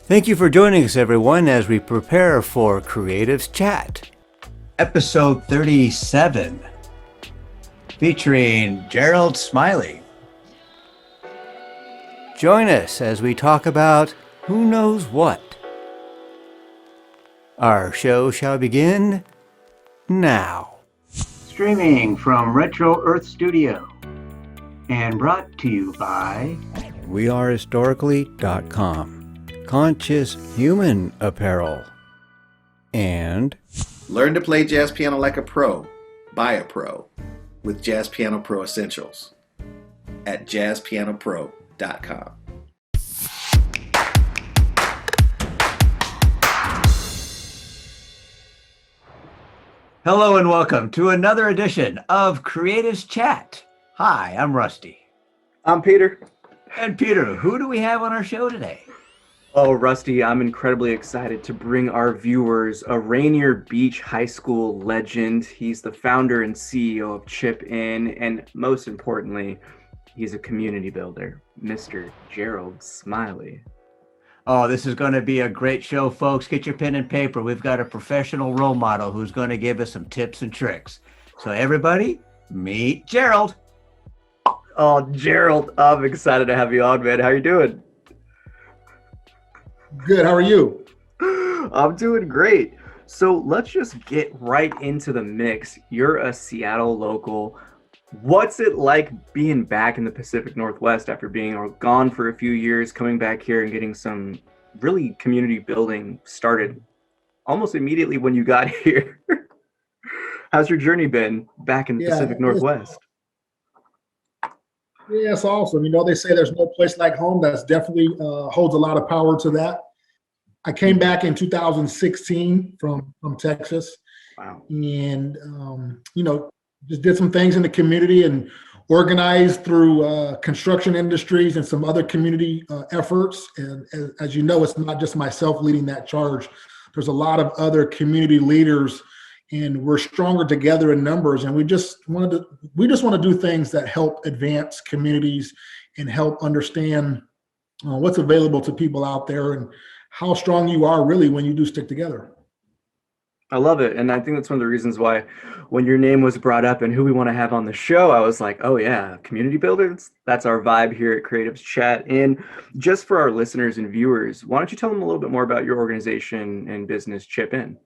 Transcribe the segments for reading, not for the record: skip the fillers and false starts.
Thank you for joining us, everyone, as we prepare for Creatives Chat. Episode 37, featuring Gerald Smiley. Join us as we talk about who knows what. Our show shall begin now. Streaming from Retro Earth Studio and brought to you by wearehistorically.com. Conscious Human Apparel, and learn to play jazz piano like a pro, by a pro, with Jazz Piano Pro Essentials at jazzpianopro.com. hello and welcome to another edition of Creatives Chat. Hi, I'm Rusty. I'm Peter. And Peter, who do we have on our show today? Oh, Rusty, I'm incredibly excited to bring our viewers a Rainier Beach High School legend. He's the founder and CEO of Chip In, and most importantly, he's a community builder, Mr. Gerald Smiley. Oh, this is going to be a great show, folks. Get your pen and paper. We've got a professional role model who's going to give us some tips and tricks. So everybody, meet Gerald. Oh, Gerald, I'm excited to have you on, man. How you doing? Good. How are you? I'm doing great. So let's just get right into the mix. You're a Seattle local. What's it like being back in the Pacific Northwest after being gone for a few years, coming back here and getting some really community building started almost immediately when you got here? How's your journey been back in the Pacific Northwest? Yeah, it's awesome. You know, they say there's no place like home. That's definitely holds a lot of power to that. I came back in 2016 from Texas. Wow. And, just did some things in the community and organized through construction industries and some other community efforts. And as you know, it's not just myself leading that charge. There's a lot of other community leaders, and we're stronger together in numbers. And we just want to do things that help advance communities and help understand what's available to people out there and how strong you are really when you do stick together. I love it. And I think that's one of the reasons why when your name was brought up and who we want to have on the show, I was like, oh yeah, community builders. That's our vibe here at Creatives Chat. And just for our listeners and viewers, why don't you tell them a little bit more about your organization and business, Chip In?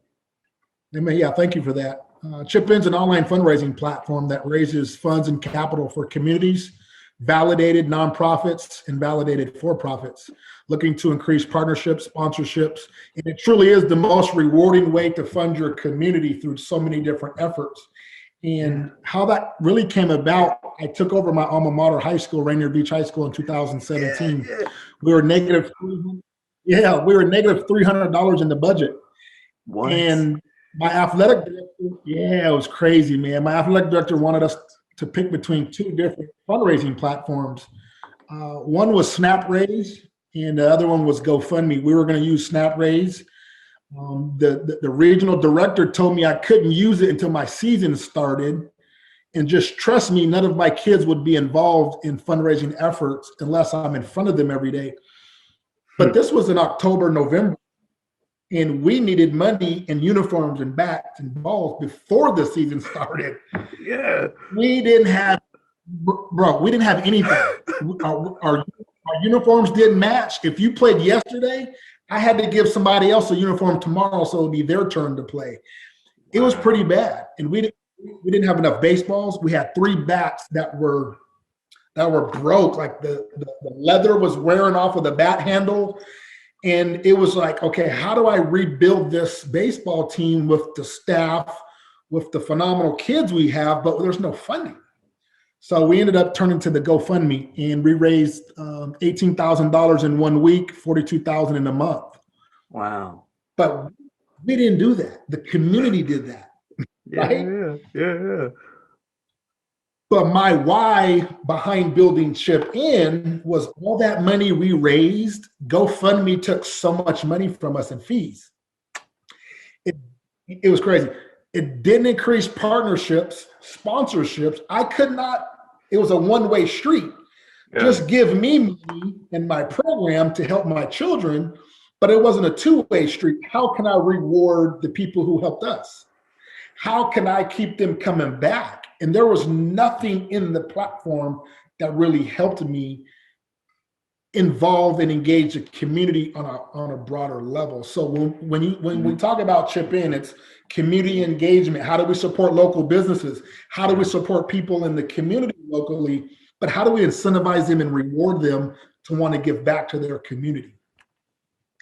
Yeah, thank you for that. Chip In's an online fundraising platform that raises funds and capital for communities, validated nonprofits, and validated for-profits, looking to increase partnerships, sponsorships, and it truly is the most rewarding way to fund your community through so many different efforts. And how that really came about, I took over my alma mater high school, Rainier Beach High School, in 2017. We were negative $300 in the budget. What? And my athletic director, it was crazy, man. My athletic director wanted us to pick between two different fundraising platforms. One was SnapRaise, and the other one was GoFundMe. We were going to use SnapRaise. The regional director told me I couldn't use it until my season started, and just trust me, none of my kids would be involved in fundraising efforts unless I'm in front of them every day. But this was in October, November. And we needed money and uniforms and bats and balls before the season started. Yeah. We didn't have anything. Our uniforms didn't match. If you played yesterday, I had to give somebody else a uniform tomorrow so it would be their turn to play. It was pretty bad. And we didn't have enough baseballs. We had 3 bats that were broke. Like the leather was wearing off of the bat handle. And it was like, okay, how do I rebuild this baseball team with the staff, with the phenomenal kids we have, but there's no funding. So we ended up turning to the GoFundMe, and we raised $18,000 in 1 week, $42,000 in a month. Wow. But we didn't do that. The community did that. Right? Yeah. But my why behind building Chip In was all that money we raised, GoFundMe took so much money from us in fees. It was crazy. It didn't increase partnerships, sponsorships. I could not, it was a one-way street. Yeah. Just give me money in my program to help my children, but it wasn't a two-way street. How can I reward the people who helped us? How can I keep them coming back? And there was nothing in the platform that really helped me involve and engage the community on a broader level. So when we talk about Chip In, it's community engagement. How do we support local businesses? How do we support people in the community locally? But how do we incentivize them and reward them to want to give back to their community?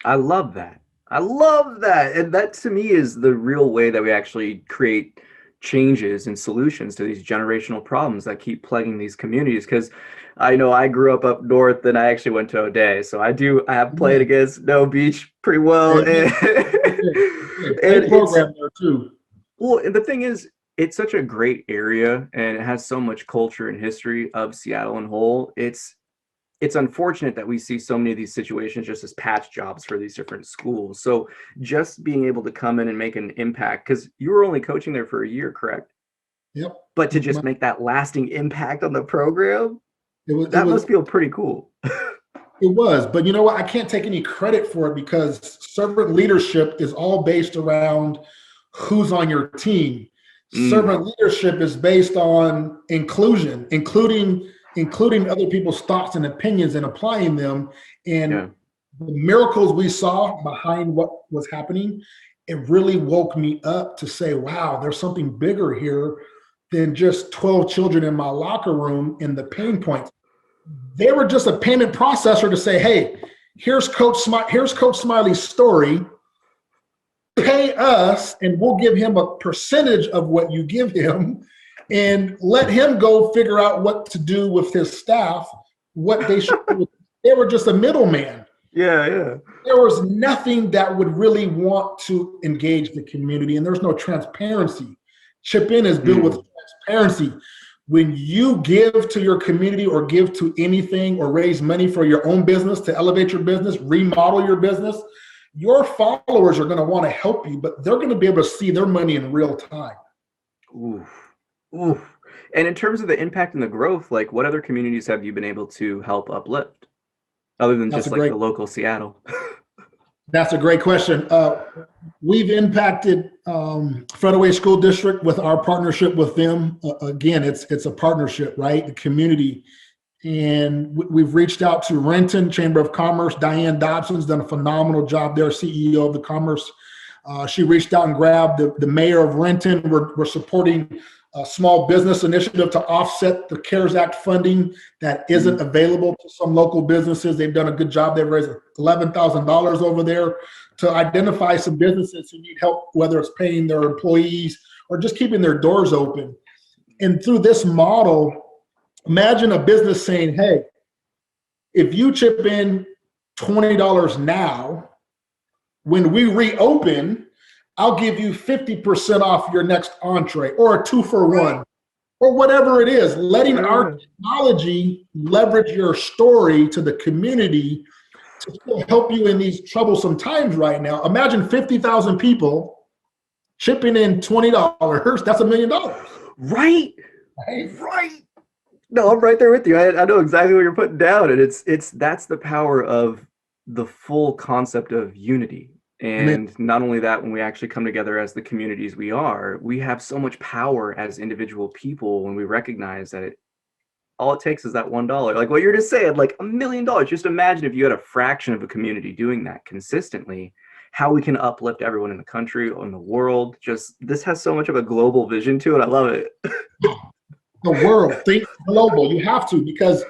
I love that. I love that. And that to me is the real way that we actually create changes and solutions to these generational problems that keep plaguing these communities. Because I know I grew up north and I actually went to O'Day. So I have played against No Beach pretty well. And program there too. Well, and the thing is, it's such a great area and it has so much culture and history of Seattle and whole. It's unfortunate that we see so many of these situations just as patch jobs for these different schools. So just being able to come in and make an impact, because you were only coaching there for a year, correct? Yep. But to just make that lasting impact on the program, that must feel pretty cool. It was, but you know what? I can't take any credit for it because servant leadership is all based around who's on your team. Servant leadership is based on inclusion, including other people's thoughts and opinions and applying them. And the miracles we saw behind what was happening, it really woke me up to say, wow, there's something bigger here than just 12 children in my locker room and the pain points. They were just a payment processor to say, hey, here's Coach Smiley's story. Pay us and we'll give him a percentage of what you give him. And let him go figure out what to do with his staff, what they should do. They were just a middleman. Yeah. There was nothing that would really want to engage the community, and there's no transparency. Chip In is built with transparency. When you give to your community or give to anything or raise money for your own business to elevate your business, remodel your business, your followers are going to want to help you, but they're going to be able to see their money in real time. Ooh. And in terms of the impact and the growth, like what other communities have you been able to help uplift other than just like the local Seattle? That's a great question. We've impacted Fredaway School District with our partnership with them. Again, it's a partnership, right? The community. And we've reached out to Renton Chamber of Commerce. Diane Dobson's done a phenomenal job there, CEO of the Commerce. She reached out and grabbed the mayor of Renton. We're supporting a small business initiative to offset the CARES Act funding that isn't available to some local businesses. They've done a good job. They've raised $11,000 over there to identify some businesses who need help, whether it's paying their employees or just keeping their doors open. And through this model, imagine a business saying, hey, if you chip in $20 now, when we reopen, I'll give you 50% off your next entree or a 2-for-1 or whatever it is. Letting our technology leverage your story to the community to still help you in these troublesome times right now. Imagine 50,000 people chipping in $20. That's $1 million. Right. No, I'm right there with you. I know exactly what you're putting down. And that's the power of the full concept of unity. And not only that, when we actually come together as the communities we are, we have so much power as individual people when we recognize that all it takes is that $1. Like what you're just saying, like $1 million. Just imagine if you had a fraction of a community doing that consistently, how we can uplift everyone in the country or in the world. Just this has so much of a global vision to it. I love it. The world, think global. You have to, because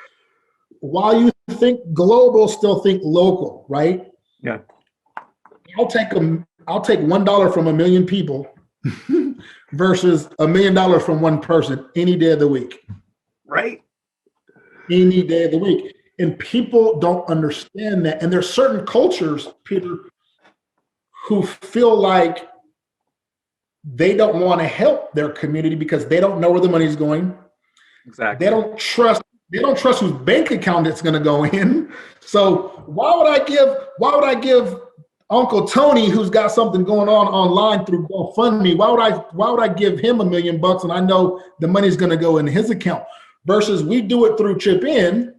while you think global, still think local, right? Yeah. I'll take $1 from 1 million people versus $1 million from one person any day of the week. Right. Any day of the week. And people don't understand that. And there's certain cultures, Peter, who feel like they don't want to help their community because they don't know where the money's going. Exactly. They don't trust whose bank account it's going to go in. So why would I give Uncle Tony, who's got something going on online through GoFundMe, why would I give him $1 million and I know the money's going to go in his account? Versus we do it through Chip In,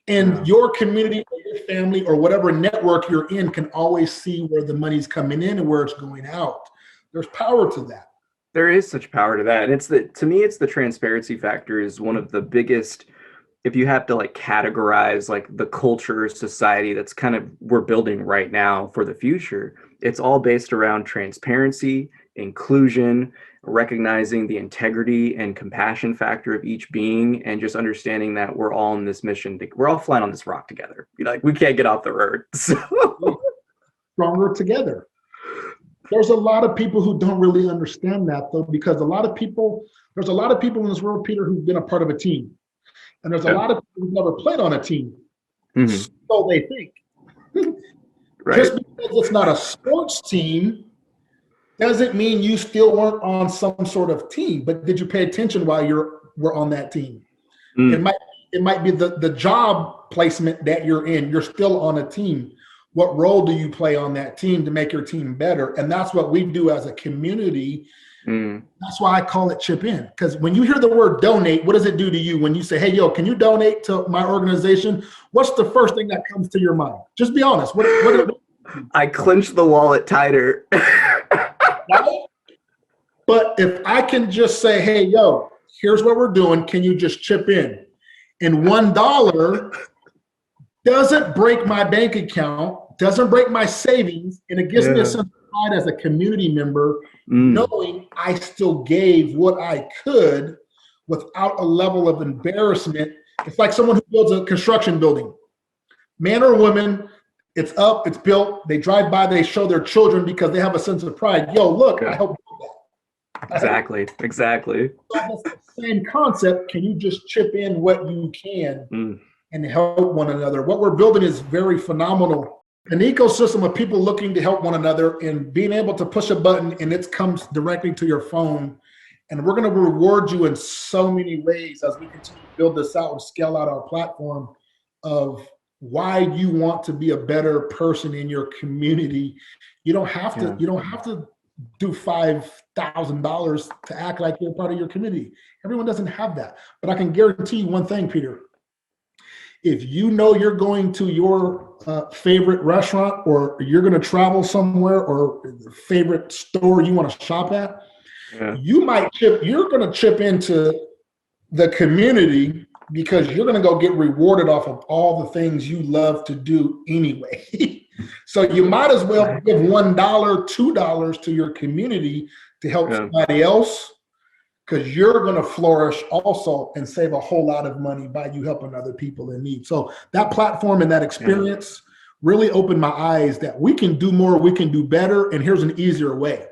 and your community or family, or whatever network you're in can always see where the money's coming in and where it's going out. There's power to that. There is such power to that. And to me, it's the transparency factor is one of the biggest, if you have to like categorize like the culture society that's kind of we're building right now for the future, it's all based around transparency, inclusion, recognizing the integrity and compassion factor of each being, and just understanding that we're all in this mission. We're all flying on this rock together. Like, we can't get off the road. So. Stronger together. There's a lot of people who don't really understand that, though, because there's a lot of people in this world, Peter, who've been a part of a team. And there's a lot of people who've never played on a team. Mm-hmm. So they think. Right. Just because it's not a sports team doesn't mean you still weren't on some sort of team. But did you pay attention while we're on that team? Mm. It might be the job placement that you're in. You're still on a team. What role do you play on that team to make your team better? And that's what we do as a community. Mm. That's why I call it chip in. Because when you hear the word donate, what does it do to you? When you say, hey, yo, can you donate to my organization? What's the first thing that comes to your mind? Just be honest. I clench the wallet tighter. Right? But if I can just say, hey, yo, here's what we're doing. Can you just chip in? And $1 doesn't break my bank account, doesn't break my savings, and it gives me a sense of pride as a community member, knowing I still gave what I could without a level of embarrassment. It's like someone who builds a construction building. Man or woman, it's up, it's built, they drive by, they show their children because they have a sense of pride. Yo, look, I helped build that. Exactly. So that's the same concept. Can you just chip in what you can and help one another? What we're building is very phenomenal. An ecosystem of people looking to help one another and being able to push a button and it comes directly to your phone. And we're going to reward you in so many ways as we continue to build this out and scale out our platform of why you want to be a better person in your community. You don't have to, do $5,000 to act like you're part of your community. Everyone doesn't have that. But I can guarantee you one thing, Peter. If you know you're going to your favorite restaurant, or you're going to travel somewhere, or favorite store you want to shop at, you're going to chip into the community because you're going to go get rewarded off of all the things you love to do anyway. So you might as well give $1, $2 to your community to help somebody else, because you're going to flourish also and save a whole lot of money by you helping other people in need. So that platform and that experience really opened my eyes that we can do more, we can do better, and here's an easier way.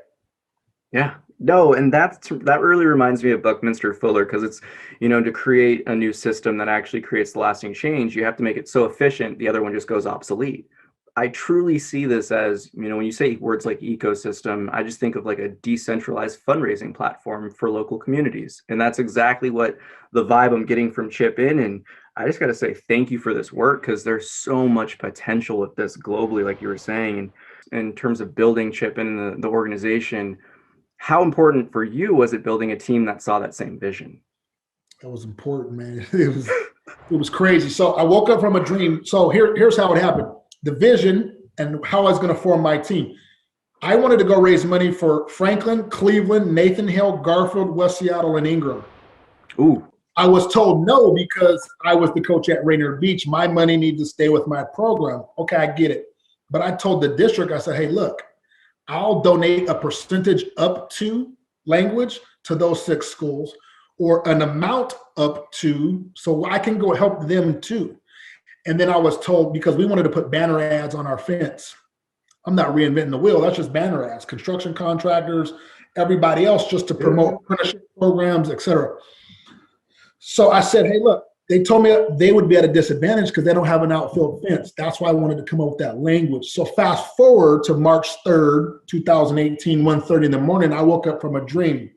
Yeah. No, and that really reminds me of Buckminster Fuller, because it's, to create a new system that actually creates lasting change, you have to make it so efficient the other one just goes obsolete. I truly see this as, when you say words like ecosystem, I just think of like a decentralized fundraising platform for local communities. And that's exactly what the vibe I'm getting from Chip In. And I just got to say thank you for this work, because there's so much potential with this globally, like you were saying. And in terms of building Chip In the organization, how important for you was it building a team that saw that same vision? That was important, man. It was crazy. So I woke up from a dream. So here's how it happened. The vision and how I was going to form my team. I wanted to go raise money for Franklin, Cleveland, Nathan Hale, Garfield, West Seattle, and Ingram. Ooh. I was told no because I was the coach at Rainier Beach. My money needs to stay with my program. Okay, I get it. But I told the district, I said, hey, look, I'll donate a percentage up to language to those 6 schools, or an amount up to, so I can go help them too. And then I was told, because we wanted to put banner ads on our fence. I'm not reinventing the wheel. That's just banner ads, construction contractors, everybody else, just to promote apprenticeship programs, et cetera. So I said, hey, look, they told me they would be at a disadvantage because they don't have an outfield fence. That's why I wanted to come up with that language. So fast forward to March 3rd, 2018, 1:30 in the morning, I woke up from a dream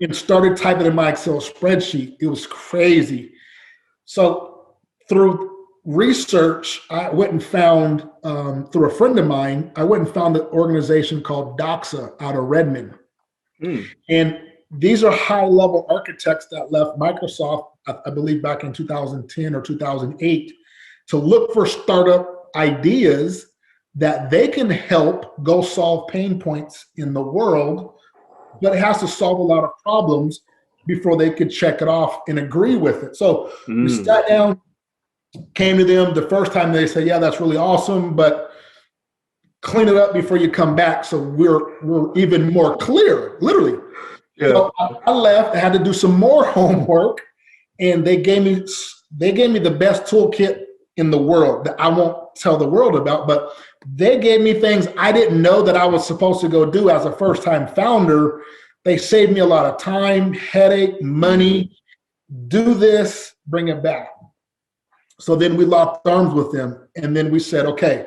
and started typing in my Excel spreadsheet. It was crazy. So through research, I went and found, through a friend of mine, I went and found an organization called Doxa out of Redmond. And these are high-level architects that left Microsoft, I believe back in 2010 or 2008, to look for startup ideas that they can help go solve pain points in the world, but it has to solve a lot of problems before they could check it off and agree with it. So we sat down, came to them. The first time they said, yeah, that's really awesome, but clean it up before you come back. So we're even more clear, literally. Yeah. So I left. I had to do some more homework, and they gave me the best toolkit in the world that I won't tell the world about, but they gave me things I didn't know that I was supposed to go do as a first-time founder. They saved me a lot of time, headache, money. Do this, bring it back. So then we locked arms with them, and then we said, okay,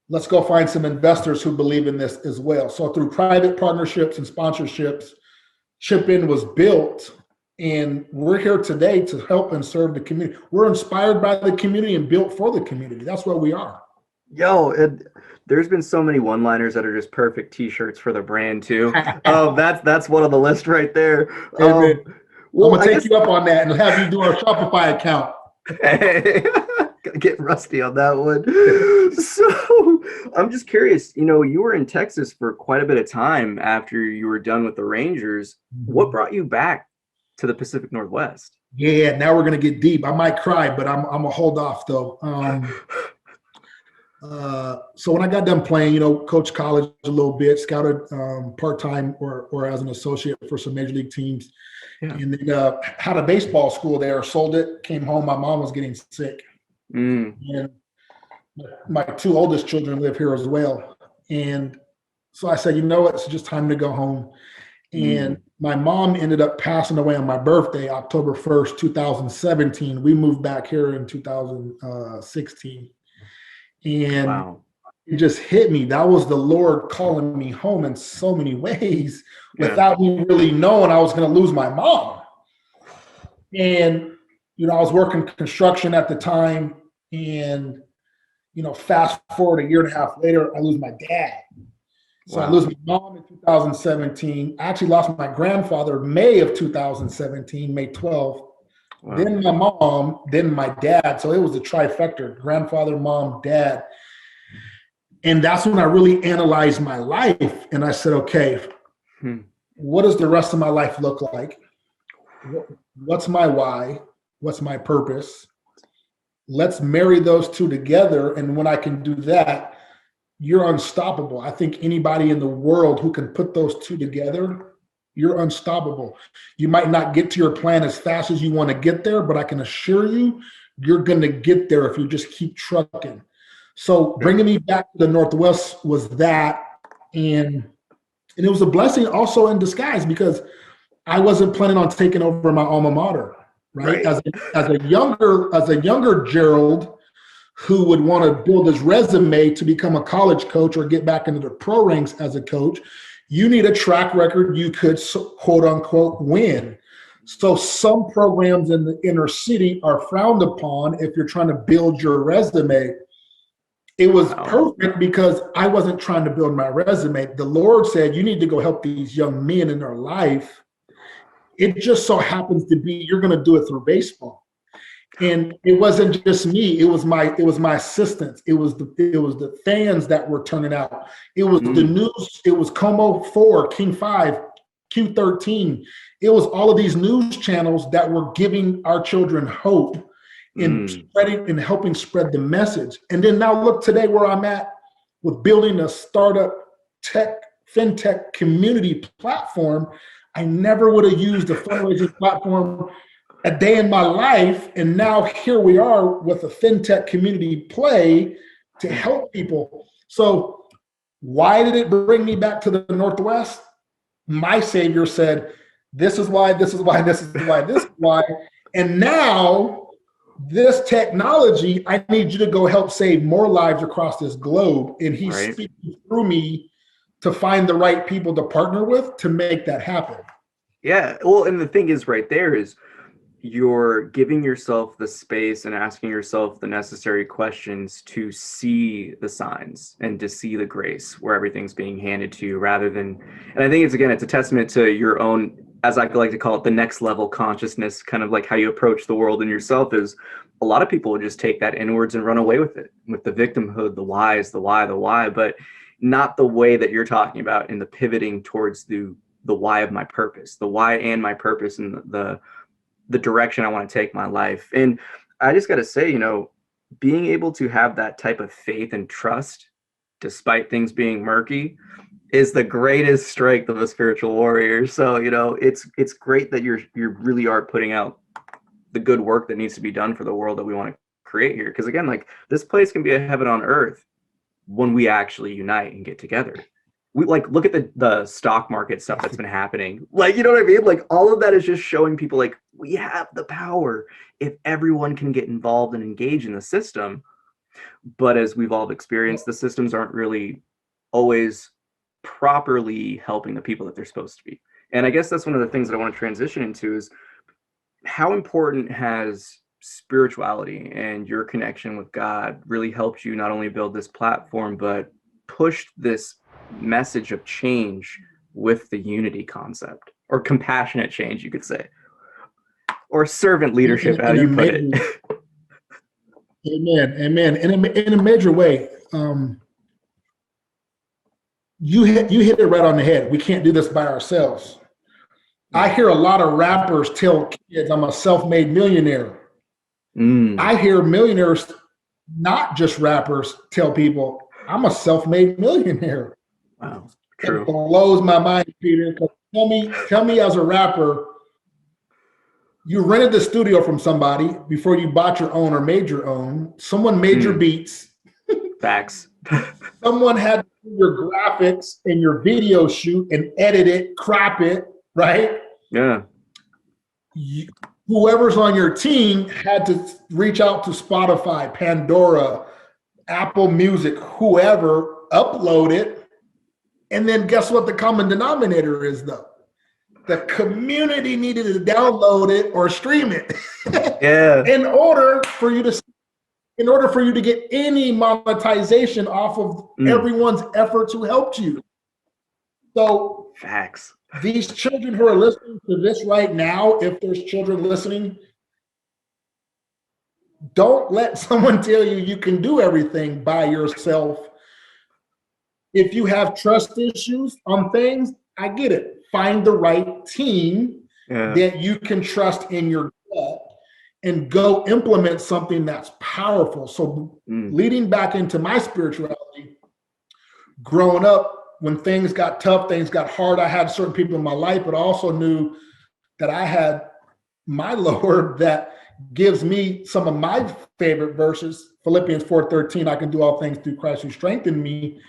let's go find some investors who believe in this as well. So through private partnerships and sponsorships, Chip In was built, and we're here today to help and serve the community. We're inspired by the community and built for the community. That's what we are. Yo, there's been so many one-liners that are just perfect T-shirts for the brand too. That's one on the list right there. Well, I'm gonna take you up on that and have you do our Shopify account. Hey, get rusty on that one. So I'm just curious, you were in Texas for quite a bit of time after you were done with the Rangers. What brought you back to the Pacific Northwest? Yeah, now we're gonna get deep. I might cry, but I'm gonna hold off though. So when I got done playing, coached college a little bit, scouted part-time or as an associate for some major league teams. Yeah. And then had a baseball school there, sold it, came home. My mom was getting sick. And my two oldest children live here as well. And so I said, you know what, it's just time to go home. And my mom ended up passing away on my birthday, October 1st, 2017. We moved back here in 2016. And wow. It just hit me. That was the Lord calling me home in so many ways without me really knowing I was going to lose my mom. And, I was working construction at the time, and, fast forward a year and a half later, I lose my dad. So wow. I lose my mom in 2017. I actually lost my grandfather May of 2017, May 12th. Wow. Then my mom, then my dad. So it was a trifecta: grandfather, mom, dad. And that's when I really analyzed my life. And I said, okay, what does the rest of my life look like? What's my why? What's my purpose? Let's marry those two together. And when I can do that, you're unstoppable. I think anybody in the world who can put those two together, you're unstoppable. You might not get to your plan as fast as you want to get there, but I can assure you, you're going to get there if you just keep trucking. So bringing me back to the Northwest was that. And it was a blessing also in disguise, because I wasn't planning on taking over my alma mater, right? As a younger Gerald, who would want to build his resume to become a college coach or get back into the pro ranks as a coach, you need a track record you could, quote unquote, win. So some programs in the inner city are frowned upon if you're trying to build your resume. It was perfect because I wasn't trying to build my resume. The Lord said, you need to go help these young men in their life. It just so happens to be, you're going to do it through baseball. And it wasn't just me. It was my assistants. It was the fans that were turning out. It was the news. It was Como 4, King 5, Q13. It was all of these news channels that were giving our children hope in spreading and helping spread the message. And then now look today where I'm at with building a startup fintech community platform. I never would have used a fundraising platform a day in my life. And now here we are with a fintech community play to help people. So why did it bring me back to the Northwest? My Savior said, this is why, this is why, this is why, this is why. And now this technology, I need you to go help save more lives across this globe. And he's speaking through me to find the right people to partner with to make that happen. Yeah. Well, and the thing is right there is you're giving yourself the space and asking yourself the necessary questions to see the signs and to see the grace where everything's being handed to you rather than, and I think it's a testament to your own as I like to call it, the next level consciousness, kind of like how you approach the world and yourself, is a lot of people would just take that inwards and run away with it, with the victimhood, the whys, the why, but not the way that you're talking about in the pivoting towards the why of my purpose, the why and my purpose, and the direction I want to take my life. And I just got to say, being able to have that type of faith and trust, despite things being murky, is the greatest strength of a spiritual warrior. So, it's great that you really are putting out the good work that needs to be done for the world that we want to create here. Because again, like, this place can be a heaven on earth when we actually unite and get together. We look at the stock market stuff that's been happening. Like, you know what I mean? Like, all of that is just showing people, like, we have the power if everyone can get involved and engage in the system. But as we've all experienced, the systems aren't really always properly helping the people that they're supposed to be. And I guess that's one of the things that I want to transition into, is how important has spirituality and your connection with God really helped you not only build this platform, but pushed this message of change with the unity concept, or compassionate change, you could say, or servant leadership, how you put it. Amen. In a major way. You hit it right on the head. We can't do this by ourselves. I hear a lot of rappers tell kids, I'm a self-made millionaire. I hear millionaires, not just rappers, tell people, I'm a self-made millionaire. Wow, true. It blows my mind, Peter. Tell me as a rapper, you rented the studio from somebody before you bought your own or made your own. Someone made your beats. Facts. Someone had your graphics and your video shoot and edit it, crop it, right? Yeah. Whoever's on your team had to reach out to Spotify, Pandora, Apple Music, whoever, upload it. And then guess what the common denominator is, though? The community needed to download it or stream it. Yeah. in order for you to get any monetization off of everyone's efforts who helped you. So facts. These children who are listening to this right now, if there's children listening, don't let someone tell you you can do everything by yourself. If you have trust issues on things, I get it. Find the right team that you can trust in your gut and go implement something that's powerful. So leading back into my spirituality, growing up, when things got tough, things got hard, I had certain people in my life, but I also knew that I had my Lord that gives me some of my favorite verses. Philippians 4:13, I can do all things through Christ who strengthened me.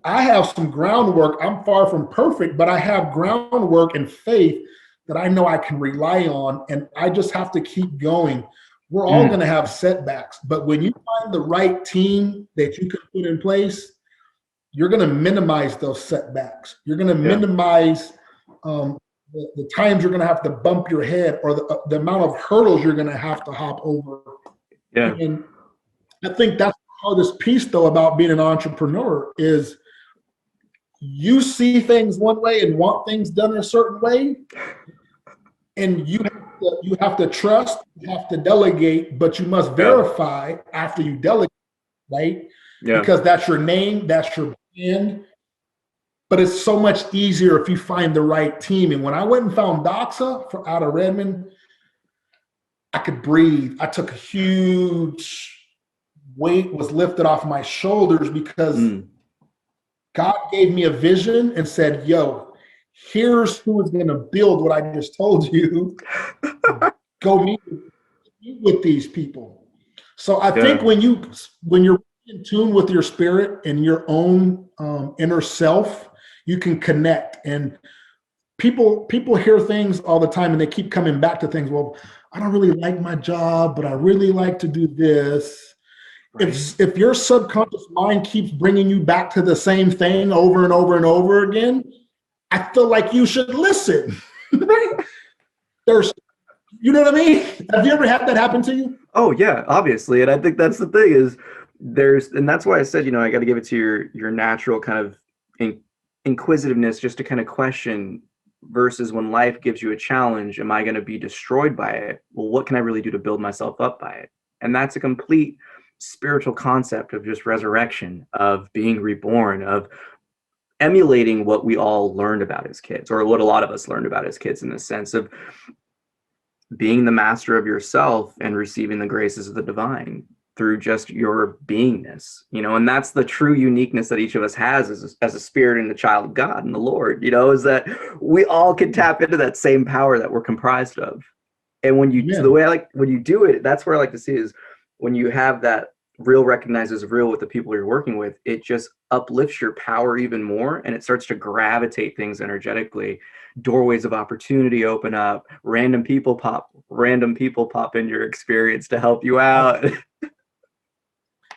I have some groundwork. I'm far from perfect, but I have groundwork and faith that I know I can rely on, and I just have to keep going. We're all going to have setbacks, but when you find the right team that you can put in place, you're going to minimize those setbacks. You're going to minimize the times you're going to have to bump your head, or the amount of hurdles you're going to have to hop over. Yeah. And I think that's the hardest piece, though, about being an entrepreneur is you see things one way and want things done a certain way, and you have to trust, you have to delegate, but you must verify after you delegate, right? Yeah. Because that's your name, that's your brand. But it's so much easier if you find the right team. And when I went and found Doxa out of Redmond, I could breathe. I took a huge weight was lifted off my shoulders because God gave me a vision and said, yo, here's who is going to build what I just told you. Go meet with these people. So I think when you're in tune with your spirit and your own inner self, you can connect. And people hear things all the time and they keep coming back to things. Well, I don't really like my job, but I really like to do this. Right. If your subconscious mind keeps bringing you back to the same thing over and over and over again, I feel like you should listen. You know what I mean? Have you ever had that happen to you? Oh yeah, obviously. And I think that's the thing is and that's why I said, I got to give it to your natural kind of inquisitiveness just to kind of question versus when life gives you a challenge, am I going to be destroyed by it? Well, what can I really do to build myself up by it? And that's a complete spiritual concept of just resurrection, of being reborn, of emulating what we all learned about as kids, or what a lot of us learned about as kids, in the sense of being the master of yourself and receiving the graces of the divine through just your beingness, and that's the true uniqueness that each of us has as a spirit and a child of God and the Lord, is that we all can tap into that same power that we're comprised of. And when you, the way when you do it, that's where I like to see is when you have that real recognizes real with the people you're working with, it just uplifts your power even more, and it starts to gravitate things energetically. Doorways of opportunity open up, random people pop in your experience to help you out.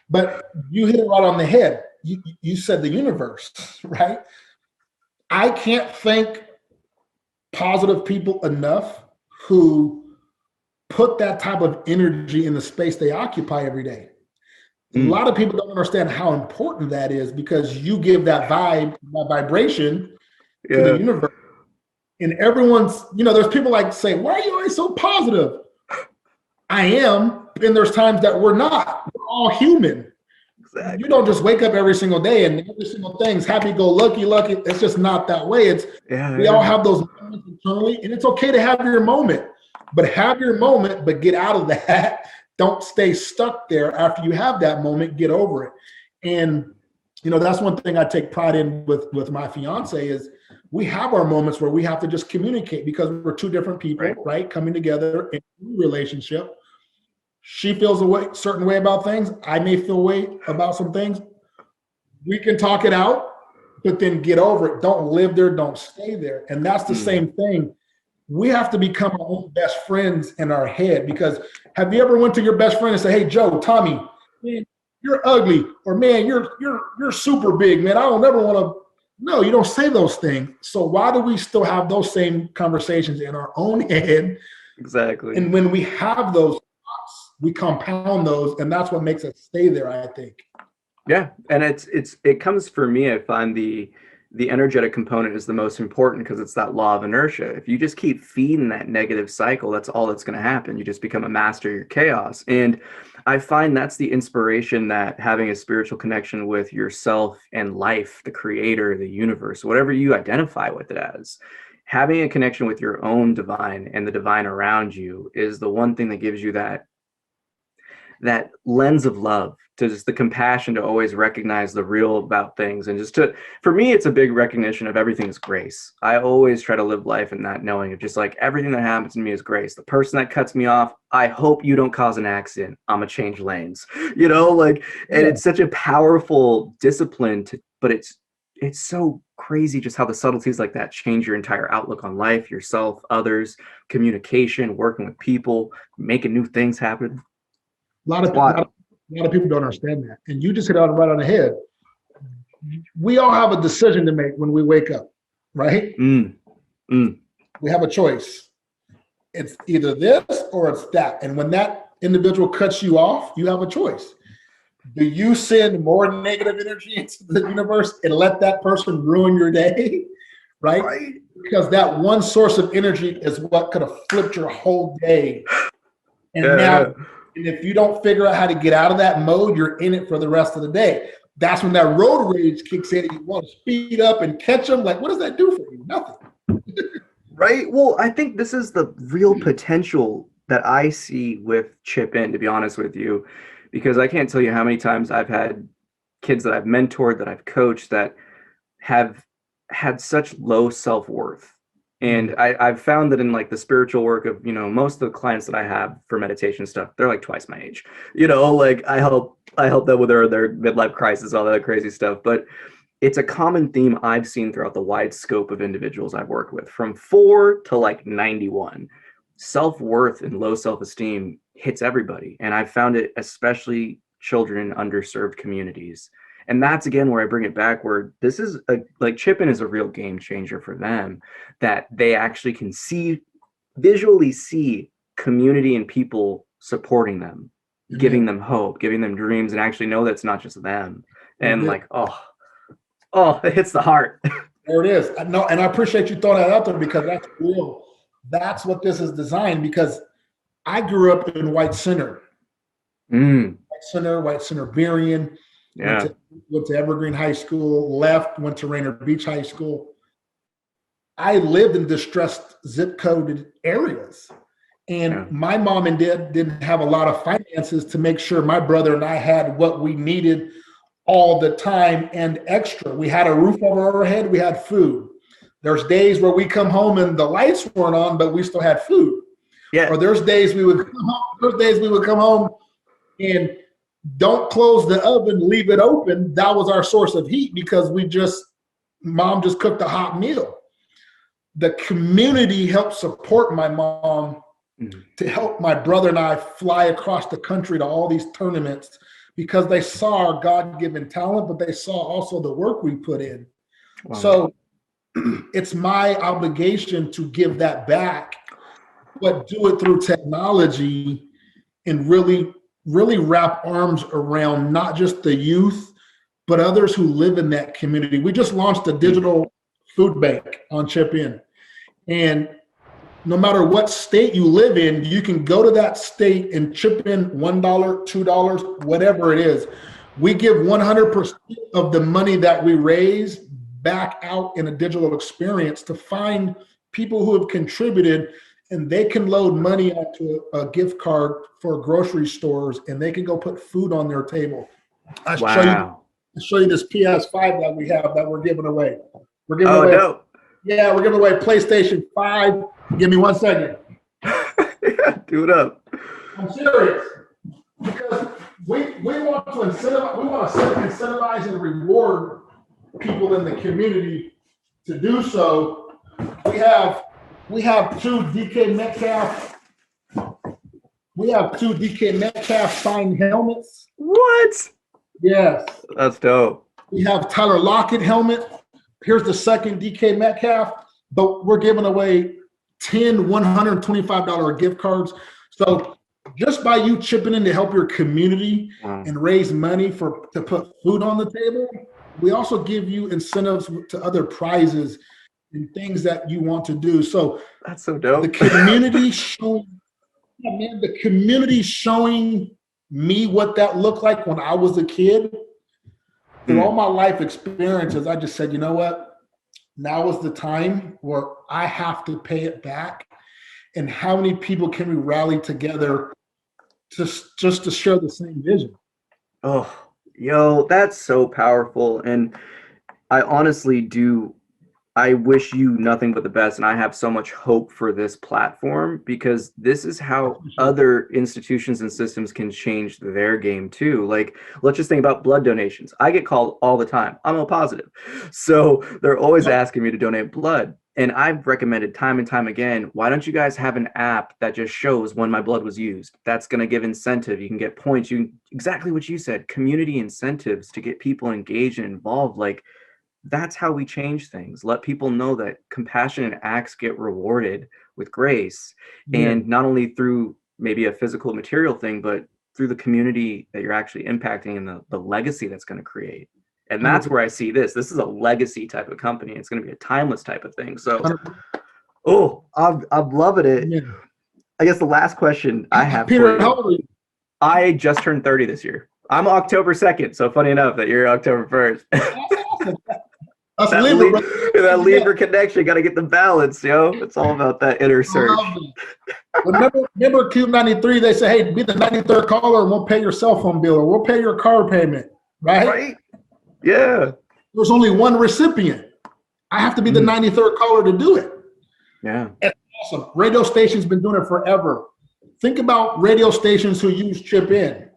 But you hit it right on the head. You said the universe, right? I can't thank positive people enough who put that type of energy in the space they occupy every day. A lot of people don't understand how important that is, because you give that vibe, that vibration to the universe. And everyone's, there's people like say, why are you always so positive? I am, and there's times that we're not. We're all human. Exactly. You don't just wake up every single day and every single thing's happy-go-lucky. It's just not that way. We all have those moments internally, and it's okay to have your moment. But have your moment, but get out of that. Don't stay stuck there after you have that moment. Get over it. And, that's one thing I take pride in with my fiance is we have our moments where we have to just communicate, because we're two different people, right? Coming together in a relationship. She feels a certain way about things. I may feel a way about some things. We can talk it out, but then get over it. Don't live there. Don't stay there. And that's the same thing. We have to become our own best friends in our head, because have you ever went to your best friend and say, hey, Joe, Tommy, man, you're ugly, or man, you're super big, man. I don't ever want to. No, you don't say those things. So why do we still have those same conversations in our own head? Exactly. And when we have those thoughts, we compound those, and that's what makes us stay there, I think. Yeah, and it comes, for me, I find the energetic component is the most important, because it's that law of inertia. If you just keep feeding that negative cycle, that's all that's going to happen. You just become a master of your chaos. And I find that's the inspiration, that having a spiritual connection with yourself and life, the creator, the universe, whatever you identify with it as, having a connection with your own divine and the divine around you is the one thing that gives you that lens of love, to just the compassion to always recognize the real about things. And for me, it's a big recognition of everything is grace. I always try to live life in that knowing of just like everything that happens to me is grace. The person that cuts me off, I hope you don't cause an accident. I'm gonna change lanes, and it's such a powerful discipline but it's so crazy just how the subtleties like that change your entire outlook on life, yourself, others, communication, working with people, making new things happen. A lot of people don't understand that. And you just hit it right on the head. We all have a decision to make when we wake up, right? We have a choice. It's either this or it's that. And when that individual cuts you off, you have a choice. Do you send more negative energy into the universe and let that person ruin your day, right? Because that one source of energy is what could have flipped your whole day. And and if you don't figure out how to get out of that mode, you're in it for the rest of the day. That's when that road rage kicks in and you want to speed up and catch them. Like, what does that do for you? Nothing. Right. Well, I think this is the real potential that I see with Chip In, to be honest with you, because I can't tell you how many times I've had kids that I've mentored, that I've coached, that have had such low self-worth. And I've found that in like the spiritual work of, most of the clients that I have for meditation stuff, they're like twice my age, I help them with their midlife crisis, all that crazy stuff. But it's a common theme I've seen throughout the wide scope of individuals I've worked with, from 4 to like 91. Self-worth and low self-esteem hits everybody. And I've found it especially children in underserved communities. And that's, again, where I bring it back, where this is Chip In is a real game changer for them, that they actually can visually see community and people supporting them, giving them hope, giving them dreams, and actually know that's not just them. And it hits the heart. There it is. No, and I appreciate you throwing that out there because that's real. That's what this is designed because I grew up in White Center. White Center Berrien. Yeah. Went to Evergreen High School, went to Rainier Beach High School. I lived in distressed zip coded areas. And my mom and dad didn't have a lot of finances to make sure my brother and I had what we needed all the time and extra. We had a roof over our head, we had food. There's days where we come home and the lights weren't on, but we still had food. Yeah. Or there's days we would come home and don't close the oven, leave it open. That was our source of heat because mom just cooked a hot meal. The community helped support my mom to help my brother and I fly across the country to all these tournaments because they saw our God-given talent, but they saw also the work we put in. Wow. So it's my obligation to give that back, but do it through technology and really wrap arms around not just the youth, but others who live in that community. We just launched a digital food bank on Chip In. And no matter what state you live in, you can go to that state and chip in $1, $2, whatever it is. We give 100% of the money that we raise back out in a digital experience to find people who have contributed, and they can load money onto a gift card for grocery stores, and they can go put food on their table. I'll show you this PS5 that we have that we're giving away. We're giving away. No. Yeah, we're giving away PlayStation 5. Give me 1 second. Yeah, do it up. I'm serious. Because we want to incentivize and reward people in the community to do so. We have two DK Metcalf. We have two DK Metcalf signed helmets. What? Yes. That's dope. We have Tyler Lockett helmet. Here's the second DK Metcalf, but we're giving away 10 $125 gift cards. So just by you chipping in to help your community and raise money to put food on the table, we also give you incentives to other prizes and things that you want to do. So that's so dope. The community showing me what that looked like when I was a kid. Through all my life experiences, I just said, you know what? Now is the time where I have to pay it back. And how many people can we rally together just to share the same vision? Oh, yo, that's so powerful. And I honestly do. I wish you nothing but the best, and I have so much hope for this platform because this is how other institutions and systems can change their game too. Like, let's just think about blood donations. I get called all the time. I'm O positive. So they're always asking me to donate blood. And I've recommended time and time again, why don't you guys have an app that just shows when my blood was used? That's going to give incentive. You can get points. Exactly what you said, community incentives to get people engaged and involved. Like, that's how we change things. Let people know that compassionate acts get rewarded with grace. And not only through maybe a physical material thing, but through the community that you're actually impacting and the legacy that's going to create. And that's where I see this. This is a legacy type of company. It's going to be a timeless type of thing. So, I'm loving it. Yeah. I guess the last question I have Peter, how old are you? I just turned 30 this year. I'm October 2nd. So funny enough that you're October 1st. That Libra connection, got to get the balance, yo. It's all about that inner search. Remember Cube 93, they say, hey, be the 93rd caller and we'll pay your cell phone bill or we'll pay your car payment, right? Yeah. There's only one recipient. I have to be the 93rd caller to do it. Yeah. That's awesome. Radio stations been doing it forever. Think about radio stations who use Chip In.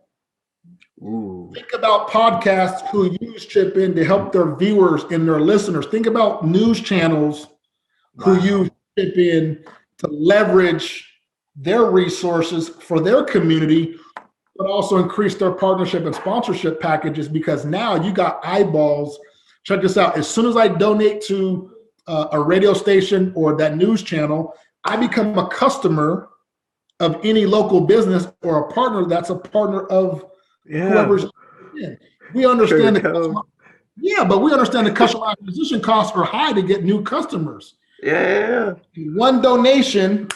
Ooh. Think about podcasts who use Chip In to help their viewers and their listeners. Think about news channels who use Chip In to leverage their resources for their community, but also increase their partnership and sponsorship packages because now you got eyeballs. Check this out. As soon as I donate to a radio station or that news channel, I become a customer of any local business or a partner that's a partner of whoever's in. We understand Yeah, but we understand the customer acquisition costs are high to get new customers. Yeah. One donation,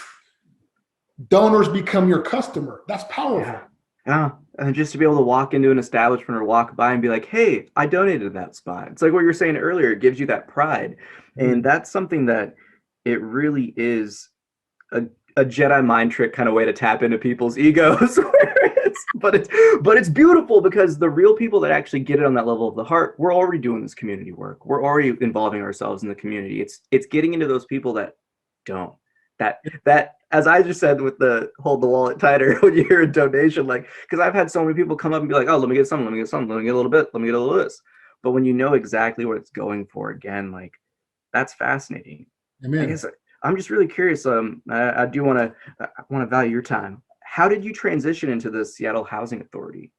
donors become your customer. That's powerful. Yeah. And just to be able to walk into an establishment or walk by and be like, hey, I donated to that spot. It's like what you were saying earlier. It gives you that pride. And that's something that it really is a Jedi mind trick kind of way to tap into people's egos. But it's beautiful because the real people that actually get it on that level of the heart, we're already doing this community work. We're already involving ourselves in the community. It's getting into those people that don't. That as I just said with the hold the wallet tighter when you hear a donation, like, because I've had so many people come up and be like, oh, let me get something, let me get something, let me get a little bit, let me get a little of this. But when you know exactly what it's going for, again, like, that's fascinating. Amen. I guess I'm just really curious. I do want to value your time. How did you transition into the Seattle Housing Authority?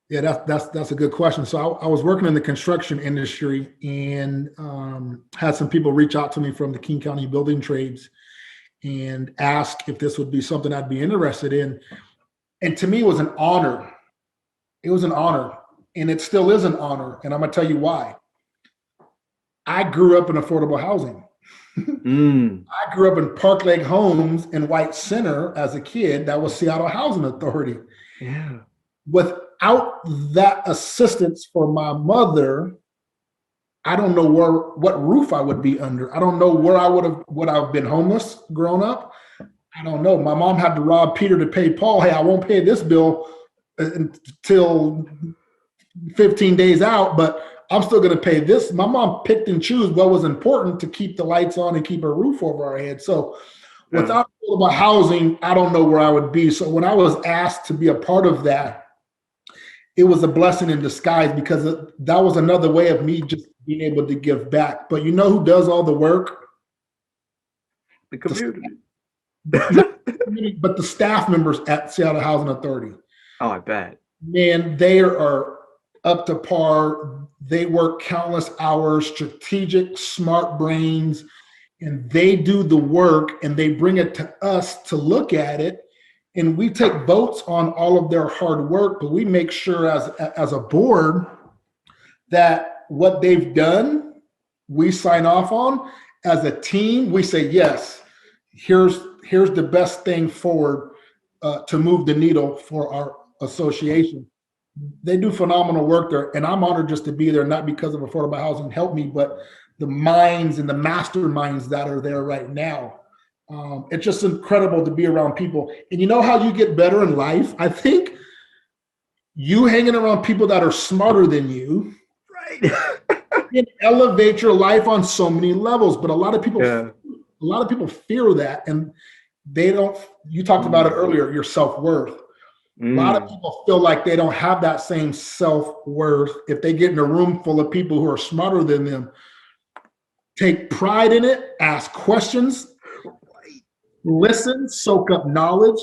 Yeah, that's a good question. So I was working in the construction industry and had some people reach out to me from the King County Building Trades and ask if this would be something I'd be interested in. And to me, it was an honor. It was an honor, and it still is an honor. And I'm gonna tell you why. I grew up in affordable housing. I grew up in Park Lake Homes in White Center as a kid. That was Seattle Housing Authority. Yeah. Without that assistance for my mother, I don't know what roof I would be under. I don't know where would I've been homeless growing up. I don't know. My mom had to rob Peter to pay Paul. Hey, I won't pay this bill until 15 days out, but I'm still going to pay this. My mom picked and chose what was important to keep the lights on and keep a roof over our head. So without affordable housing, I don't know where I would be. So when I was asked to be a part of that, it was a blessing in disguise because that was another way of me just being able to give back. But you know who does all the work? The community. But the staff members at Seattle Housing Authority. Oh, I bet. Man, they are up to par. They work countless hours, strategic, smart brains, and they do the work and they bring it to us to look at it. And we take votes on all of their hard work, but we make sure as a board that what they've done, we sign off on. As a team, we say, yes, here's the best thing forward to move the needle for our association. They do phenomenal work there, and I'm honored just to be there, not because of affordable housing helped me, but the minds and the masterminds that are there right now. It's just incredible to be around people. And you know how you get better in life? I think you hanging around people that are smarter than you, right? Can elevate your life on so many levels. But a lot of people fear that, and they don't. You talked about it earlier, your self-worth. A lot of people feel like they don't have that same self-worth if they get in a room full of people who are smarter than them. Take pride in it, ask questions, listen, soak up knowledge.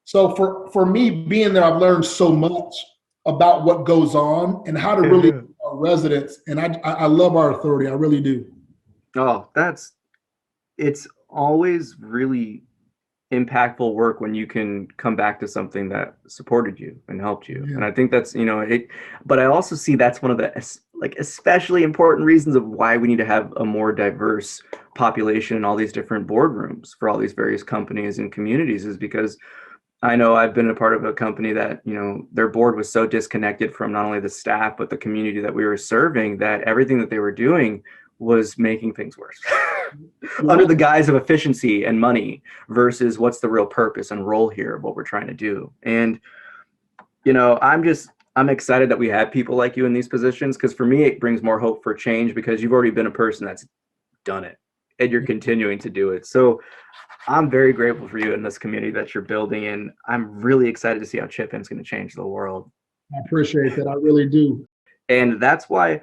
So for me being there, I've learned so much about what goes on and how to really our residents. And I love our authority. I really do. Oh, it's always really impactful work when you can come back to something that supported you and helped you. And I think that's, but I also see that's one of the especially important reasons of why we need to have a more diverse population in all these different boardrooms for all these various companies and communities, is because I know I've been a part of a company that, their board was so disconnected from not only the staff, but the community that we were serving, that everything that they were doing was making things worse under the guise of efficiency and money versus what's the real purpose and role here of what we're trying to do. And, I'm excited that we have people like you in these positions, because for me, it brings more hope for change, because you've already been a person that's done it and you're continuing to do it. So I'm very grateful for you in this community that you're building, and I'm really excited to see how Chip-In's going to change the world. I appreciate that. I really do. And that's why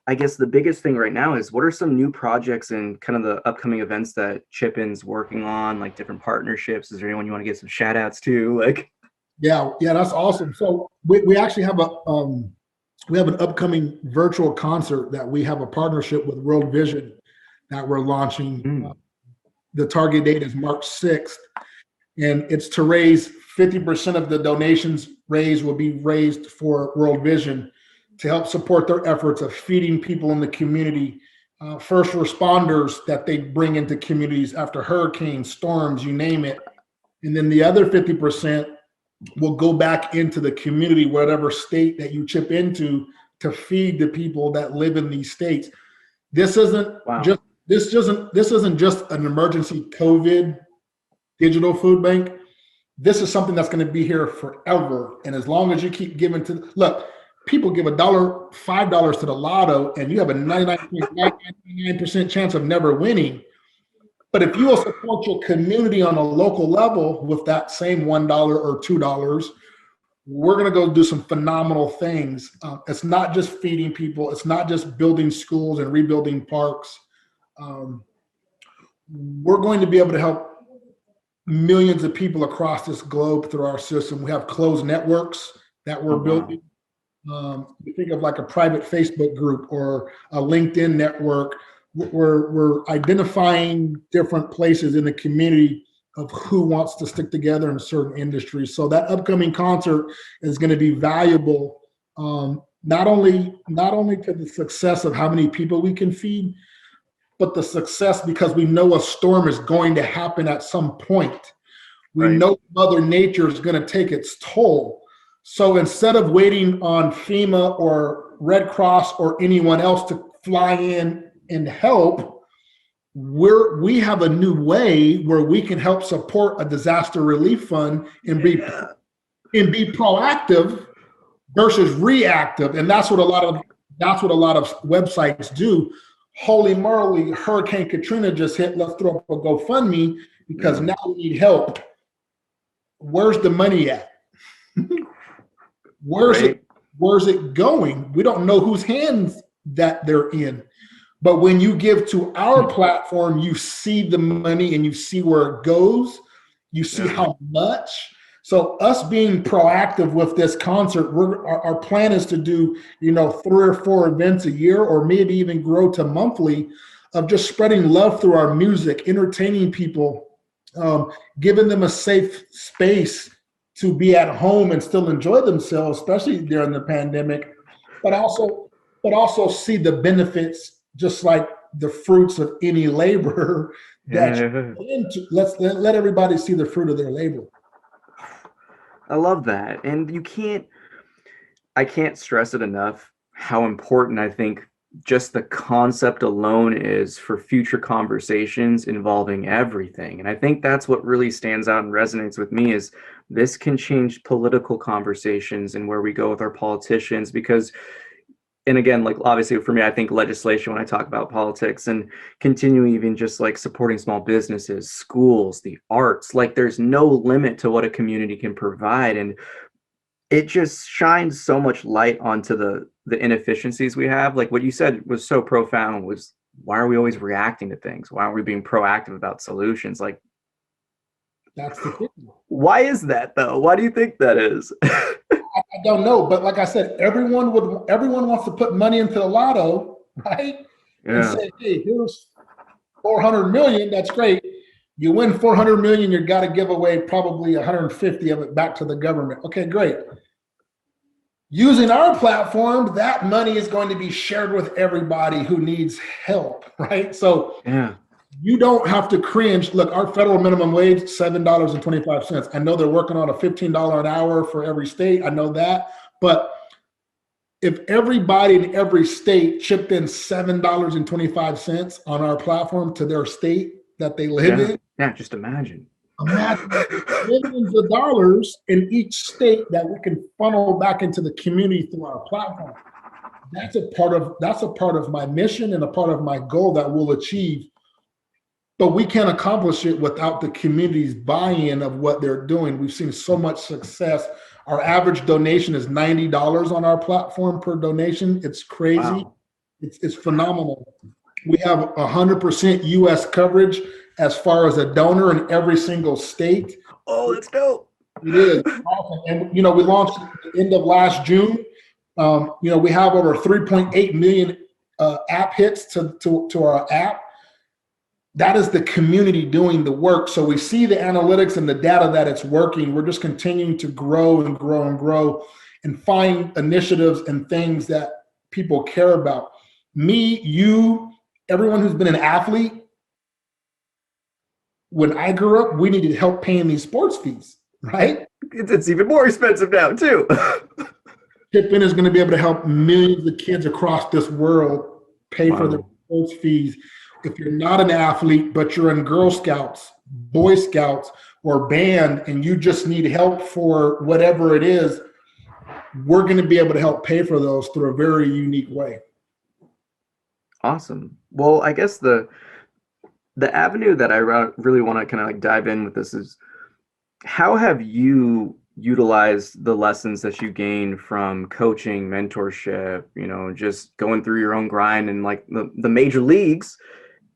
I guess the biggest thing right now is, what are some new projects and kind of the upcoming events that Chip-In's working on, like different partnerships? Is there anyone you want to give some shout outs to? Yeah, that's awesome. So we actually have an upcoming virtual concert that we have a partnership with World Vision that we're launching. The target date is March 6th, and it's to raise 50% of the donations raised will be raised for World Vision to help support their efforts of feeding people in the community, first responders that they bring into communities after hurricanes, storms, you name it. And then the other 50% will go back into the community, whatever state that you chip into, to feed the people that live in these states. This isn't this isn't just an emergency COVID digital food bank. This is something that's going to be here forever. And as long as you keep giving look, people give $5 to the lotto, and you have a 99.99% chance of never winning. But if you will support your community on a local level with that same $1 or $2, we're going to go do some phenomenal things. It's not just feeding people. It's not just building schools and rebuilding parks. We're going to be able to help millions of people across this globe through our system. We have closed networks that we're building. You think of like a private Facebook group or a LinkedIn network. We're identifying different places in the community of who wants to stick together in certain industries. So that upcoming concert is going to be valuable, not only to the success of how many people we can feed, but the success because we know a storm is going to happen at some point. We know Mother Nature is going to take its toll. So instead of waiting on FEMA or Red Cross or anyone else to fly in and help, we have a new way where we can help support a disaster relief fund and be proactive versus reactive. And that's what a lot of websites do. Holy moly, Hurricane Katrina just hit. Let's throw up a GoFundMe because now we need help. Where's the money at? Where's it going? We don't know whose hands that they're in. But when you give to our platform, you see the money and you see where it goes. You see how much. So us being proactive with this concert, our plan is to do 3 or 4 events a year, or maybe even grow to monthly, of just spreading love through our music, entertaining people, giving them a safe space to be at home and still enjoy themselves, especially during the pandemic, but also see the benefits, just like the fruits of any labor. Let's let everybody see the fruit of their labor. I love that. And I can't stress it enough how important I think just the concept alone is for future conversations involving everything. And I think that's what really stands out and resonates with me, is this can change political conversations and where we go with our politicians. Because, and again, like obviously for me, I think legislation when I talk about politics, and continuing even just like supporting small businesses, schools, the arts, like there's no limit to what a community can provide. And it just shines so much light onto the inefficiencies we have. Like what you said was so profound, was why are we always reacting to things? Why aren't we being proactive about solutions? Like, that's the thing. Why is that though? Why do you think that is? I don't know, but like I said, everyone wants to put money into the lotto, right? And say, hey, here's 400 million. That's great. You win 400 million, you got to give away probably 150 of it back to the government. Okay, great. Using our platform, that money is going to be shared with everybody who needs help, right? So you don't have to cringe. Look, our federal minimum wage, $7.25. I know they're working on a $15 an hour for every state. I know that. But if everybody in every state chipped in $7.25 on our platform to their state that they live in. Yeah, just imagine. Imagine millions of dollars in each state that we can funnel back into the community through our platform. That's a part of my mission and a part of my goal that we'll achieve. But we can't accomplish it without the community's buy-in of what they're doing. We've seen so much success. Our average donation is $90 on our platform per donation. It's crazy. Wow. It's phenomenal. We have 100% U.S. coverage as far as a donor in every single state. Oh, that's dope. It is awesome. And, we launched at the end of last June. We have over 3.8 million app hits to our app. That is the community doing the work. So we see the analytics and the data that it's working. We're just continuing to grow and grow and grow. and find initiatives and things that people care about. Me, you, everyone who's been an athlete, when I grew up, we needed help paying these sports fees, right? It's even more expensive now, too. Chip In is going to be able to help millions of kids across this world pay for their sports fees. If you're not an athlete, but you're in Girl Scouts, Boy Scouts, or band, and you just need help for whatever it is, we're going to be able to help pay for those through a very unique way. Awesome. Well, I guess the avenue that I really want to kind of like dive in with this is, how have you utilized the lessons that you gained from coaching, mentorship, just going through your own grind and like the major leagues?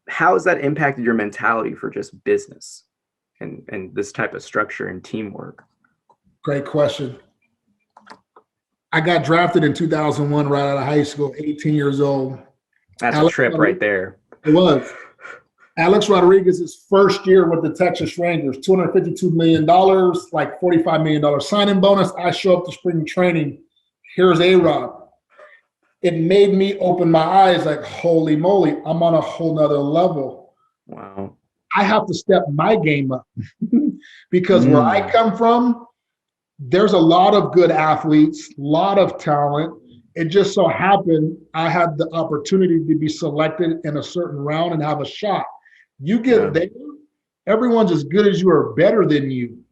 How has that impacted your mentality for just business and this type of structure and teamwork? Great question. I got drafted in 2001 right out of high school, 18 years old. That's a trip right there. It was. Alex Rodriguez's first year with the Texas Rangers, $252 million, like $45 million signing bonus. I show up to spring training. Here's A-Rod. It made me open my eyes like, holy moly, I'm on a whole nother level. Wow. I have to step my game up because where I come from, there's a lot of good athletes, a lot of talent. It just so happened I had the opportunity to be selected in a certain round and have a shot. You get there, everyone's as good as you or better than you,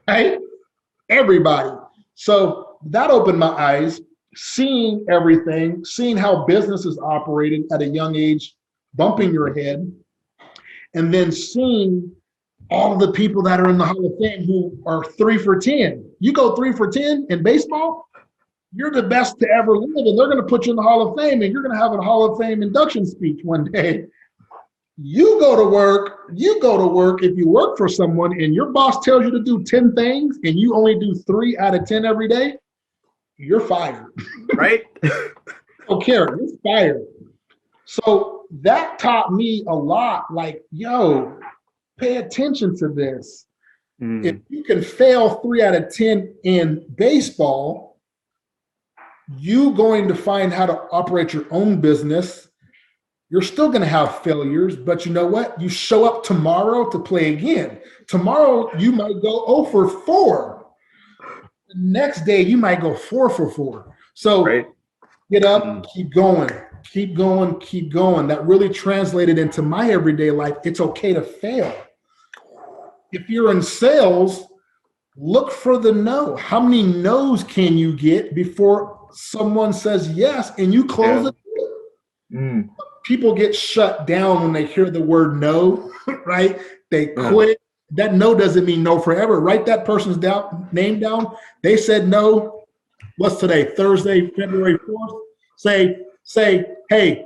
right? Everybody. So that opened my eyes, seeing everything, seeing how business is operated at a young age, bumping your head, and then seeing all of the people that are in the Hall of Fame who are 3 for 10. You go 3 for 10 in baseball, you're the best to ever live, and they're going to put you in the Hall of Fame, and you're going to have a Hall of Fame induction speech one day. You go to work, if you work for someone and your boss tells you to do 10 things and you only do 3 out of 10 every day, you're fired. Right? Don't care, you're fired. So that taught me a lot, like, yo, pay attention to this. If you can fail 3 out of 10 in baseball, you going to find how to operate your own business. You're still going to have failures, but you know what? You show up tomorrow to play again. Tomorrow, you might go 0 for 4. The next day, you might go 4 for 4. So get up, keep going, keep going, keep going. That really translated into my everyday life. It's okay to fail. If you're in sales, look for the no. How many no's can you get before someone says yes and you close it? People get shut down when they hear the word no, right? They quit. That no doesn't mean no forever. Write that person's name down. They said no. What's today? Thursday, February 4th. Say, hey,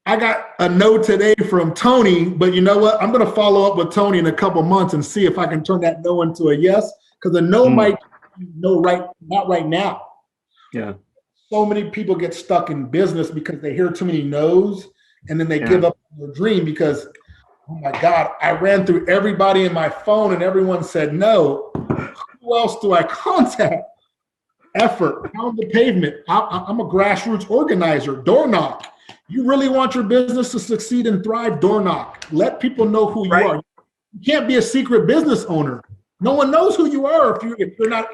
I got a no today from Tony, but you know what? I'm going to follow up with Tony in a couple months and see if I can turn that no into a yes, because a no might be no not right now. Yeah. So many people get stuck in business because they hear too many no's and then they give up on their dream because, oh my God, I ran through everybody in my phone and everyone said no. Who else do I contact? Effort, pound the pavement. I'm a grassroots organizer, door knock. You really want your business to succeed and thrive, door knock. Let people know who you are. You can't be a secret business owner. No one knows who you are if you're not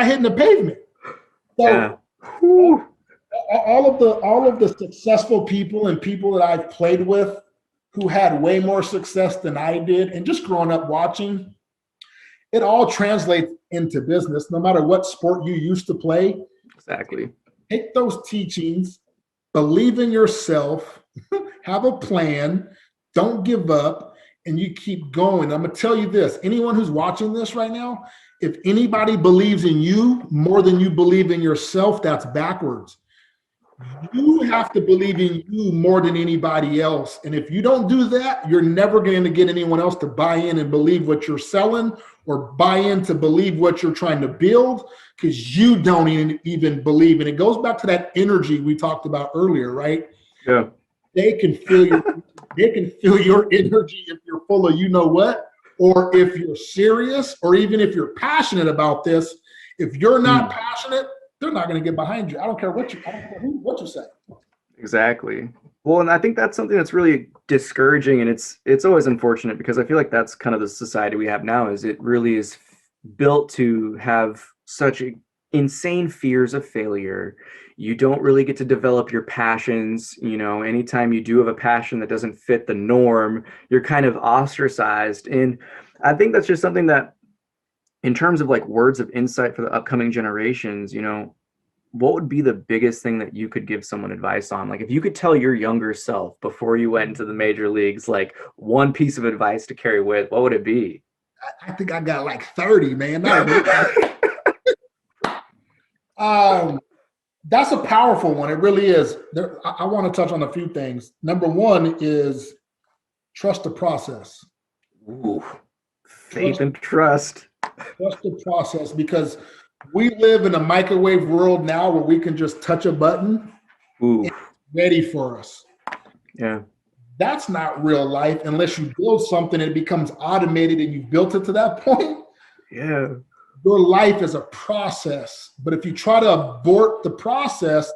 hitting the pavement. So all of the successful people and people that I've played with who had way more success than I did, and just growing up watching, it all translates into business, no matter what sport you used to play. Exactly. Take those teachings, believe in yourself, have a plan, don't give up, and you keep going. I'm going to tell you this, anyone who's watching this right now, if anybody believes in you more than you believe in yourself, that's backwards. You have to believe in you more than anybody else. And if you don't do that, you're never going to get anyone else to buy in and believe what you're selling or buy in to believe what you're trying to build, because you don't even believe. And it goes back to that energy we talked about earlier, right? Yeah. They can feel your energy if you're full of you know what, or if you're serious, or even if you're passionate about this If you're not passionate, they're not going to get behind you. I don't care what you say. Exactly. Well, and I think that's something that's really discouraging, and it's always unfortunate because I feel like that's kind of the society we have now. Is it really is built to have such insane fears of failure. You don't really get to develop your passions. You know, anytime you do have a passion that doesn't fit the norm, you're kind of ostracized. And I think that's just something that, in terms of like words of insight for the upcoming generations, you know, what would be the biggest thing that you could give someone advice on? Like if you could tell your younger self before you went into the major leagues, like one piece of advice to carry with, what would it be? I think I got like 30, man. That's a powerful one. It really is. I want to touch on a few things. Number one is trust the process. Ooh, faith and trust. Trust the process, because we live in a microwave world now where we can just touch a button and it's ready for us. Yeah. That's not real life unless you build something and it becomes automated and you built it to that point. Yeah. Your life is a process. But if you try to abort the process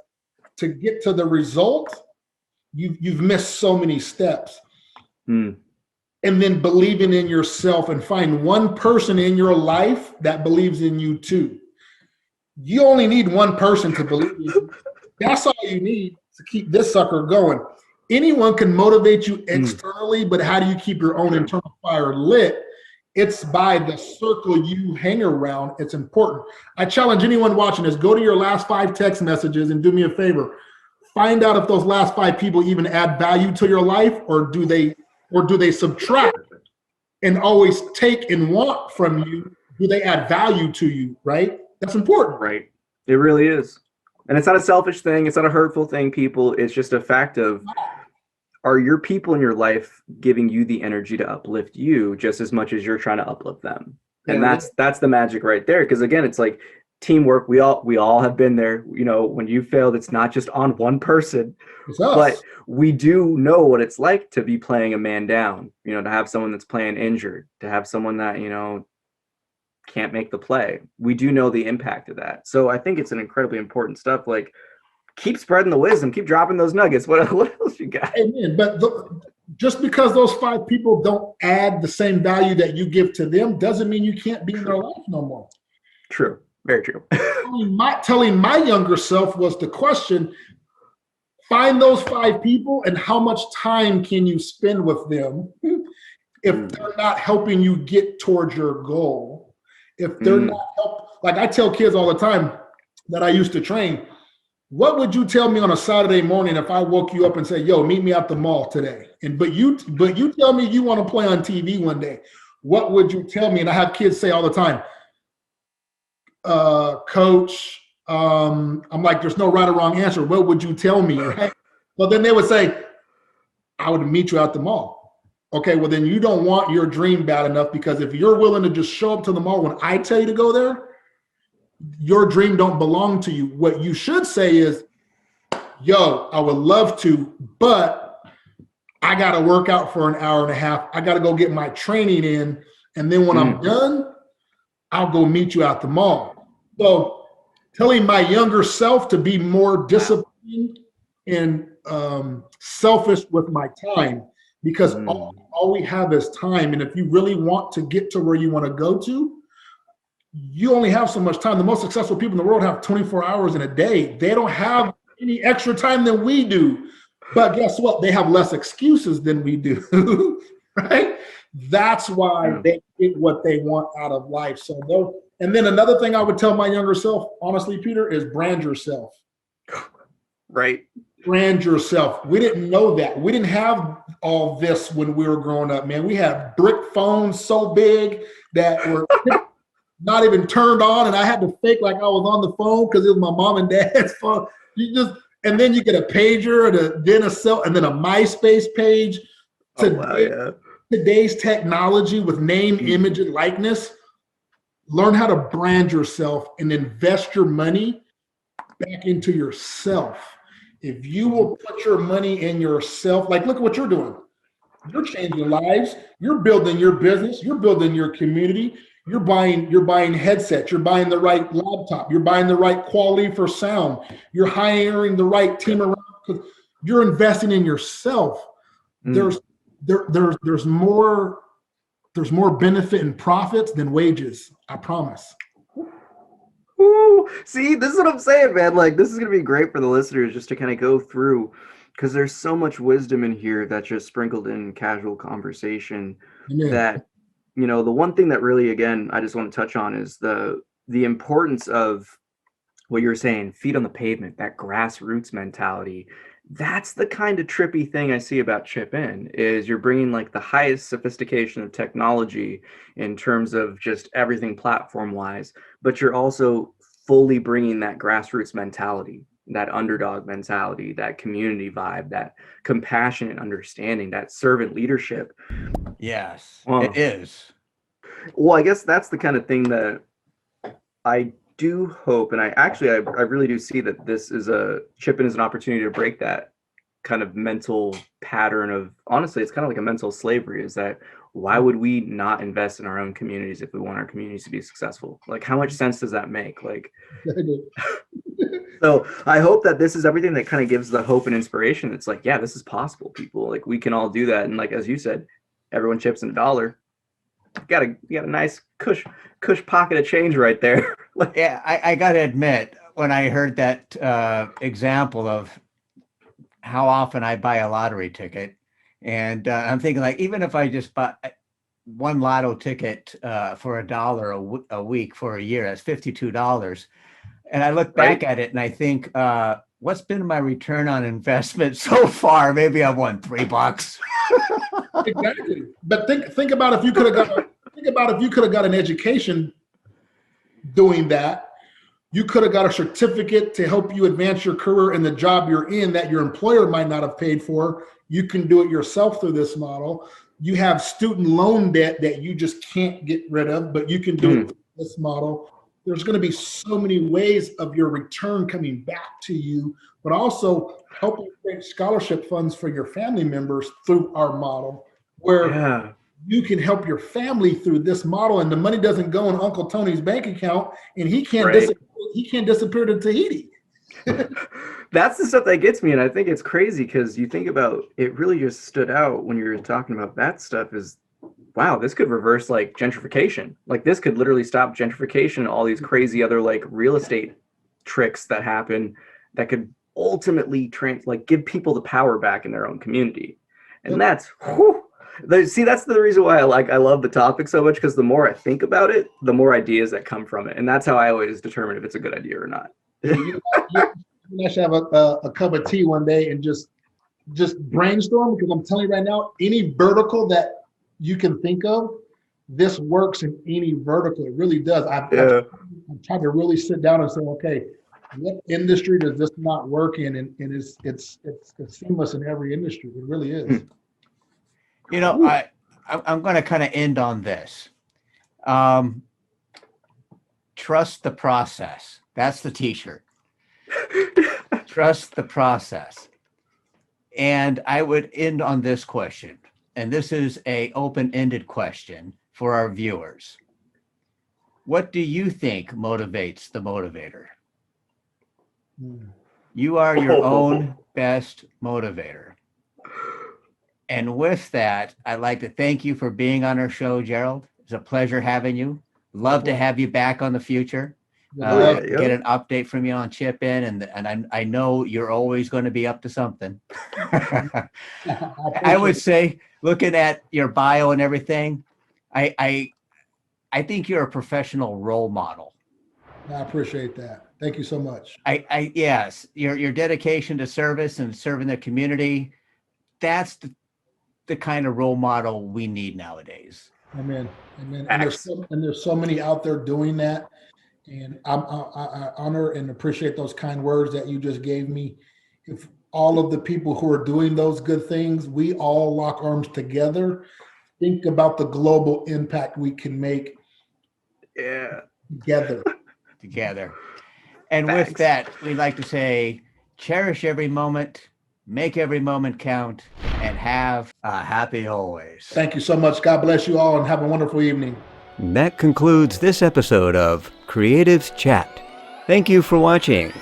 to get to the result, you've missed so many steps. And then believing in yourself, and find one person in your life that believes in you too. You only need one person to believe in you. That's all you need to keep this sucker going. Anyone can motivate you externally, but how do you keep your own internal fire lit? It's by the circle you hang around. It's important. I challenge anyone watching this, go to your last 5 text messages and do me a favor. Find out if those last 5 people even add value to your life, or do they subtract and always take and want from you? Do they add value to you, right? That's important. Right. It really is. And it's not a selfish thing. It's not a hurtful thing, people. It's just a fact of, are your people in your life giving you the energy to uplift you just as much as you're trying to uplift them? And that's the magic right there. Because again, it's like teamwork. We all have been there. You know, when you failed, it's not just on one person, but we do know what it's like to be playing a man down, you know, to have someone that's playing injured, to have someone that, you know, can't make the play. We do know the impact of that. So I think it's an incredibly important stuff. Like, keep spreading the wisdom, keep dropping those nuggets. What else you got? Amen. But just because those 5 people don't add the same value that you give to them doesn't mean you can't be in their life no more. True. Very true. Telling my younger self was the question: find those 5 people, and how much time can you spend with them if they're not helping you get towards your goal? If they're not like I tell kids all the time that I used to train, what would you tell me on a Saturday morning if I woke you up and said, yo, meet me at the mall today? But you tell me you want to play on TV one day. What would you tell me? And I have kids say all the time, coach, I'm like, there's no right or wrong answer. What would you tell me? Right? Well, then they would say, I would meet you at the mall. Okay, well, then you don't want your dream bad enough, because if you're willing to just show up to the mall when I tell you to go there, your dream don't belong to you. What you should say is, yo, I would love to, but I got to work out for an hour and a half. I got to go get my training in. And then when I'm done, I'll go meet you at the mall. So telling my younger self to be more disciplined and selfish with my time, because all we have is time. And if you really want to get to where you want to go to, you only have so much time. The most successful people in the world have 24 hours in a day. They don't have any extra time than we do. But guess what? They have less excuses than we do, right? That's why they get what they want out of life. So, and then another thing I would tell my younger self, honestly, Peter, is brand yourself. Right. Brand yourself. We didn't know that. We didn't have all this when we were growing up, man. We had brick phones so big that were not even turned on, and I had to fake like I was on the phone because it was my mom and dad's phone. And then you get a pager, and then a cell, and then a MySpace page. Today's technology with name, image, and likeness. Learn how to brand yourself and invest your money back into yourself. If you will put your money in yourself, like look at what you're doing. You're changing lives. You're building your business. You're building your community. You're buying headsets. You're buying the right laptop. You're buying the right quality for sound. You're hiring the right team around because you're investing in yourself. There's more benefit in profits than wages. I promise. Ooh, see, this is what I'm saying, man. Like, this is going to be great for the listeners just to kind of go through, because there's so much wisdom in here that's just sprinkled in casual conversation. Amen. That, the one thing that really, again, I just want to touch on is the importance of what you were saying, feet on the pavement, that grassroots mentality. That's the kind of trippy thing I see about Chip In, is you're bringing like the highest sophistication of technology in terms of just everything platform wise, but you're also fully bringing that grassroots mentality, that underdog mentality, that community vibe, that compassionate understanding, that servant leadership. Yes, Well, it is. Well, I guess that's the kind of thing that I do hope, and I really do see that this is Chip In is an opportunity to break that kind of mental pattern of, honestly, it's kind of like a mental slavery, is that why would we not invest in our own communities if we want our communities to be successful? Like, how much sense does that make? Like, so I hope that this is everything that kind of gives the hope and inspiration. It's like, yeah, this is possible, people. Like, we can all do that. And like, as you said, everyone chips in $1. You got a nice cush pocket of change right there. Yeah, I got to admit, when I heard that example of how often I buy a lottery ticket, and I'm thinking, like, even if I just bought one lotto ticket for $1 a week for a year, that's $52. And I look back at it and I think, what's been my return on investment so far? Maybe I've won $3. Exactly. But think about if you could have got an education doing that. You could have got a certificate to help you advance your career in the job you're in that your employer might not have paid for. You can do it yourself through this model. You have student loan debt that you just can't get rid of, but you can do it through this model. There's going to be so many ways of your return coming back to you, but also helping create scholarship funds for your family members through our model, where you can help your family through this model, and the money doesn't go in Uncle Tony's bank account, and he can't disappear to Tahiti. That's the stuff that gets me, and I think it's crazy because you think about it. Really, just stood out when you were talking about that stuff. Is wow, this could reverse like gentrification. Like, this could literally stop gentrification, all these crazy other like real estate tricks that happen that could ultimately give people the power back in their own community. And that's that's the reason why I love the topic so much, because the more I think about it, the more ideas that come from it. And that's how I always determine if it's a good idea or not. You should have a cup of tea one day and just brainstorm, because I'm telling you right now, any vertical that you can think of, this works in any vertical. It really does. I've tried to really sit down and say, okay, what industry does this not work in? And it's seamless in every industry. It really is. I'm going to kind of end on this. Trust the process. That's the t-shirt. Trust the process. And I would end on this question. And this is an open-ended question for our viewers. What do you think motivates the motivator? You are your own best motivator. And with that, I'd like to thank you for being on our show, Gerald. It's a pleasure having you. Love to have you back on the future. Get an update from you on Chip In, and I know you're always going to be up to something. I would say, looking at your bio and everything, I think you're a professional role model. I appreciate that. Thank you so much. Yes, your dedication to service and serving the community, that's the kind of role model we need nowadays. Amen. And there's so many out there doing that. And I honor and appreciate those kind words that you just gave me. If all of the people who are doing those good things, we all lock arms together, think about the global impact we can make together. And with that, we'd like to say, cherish every moment, make every moment count, and have a happy always. Thank you so much. God bless you all and have a wonderful evening. That concludes this episode of Creatives Chat. Thank you for watching.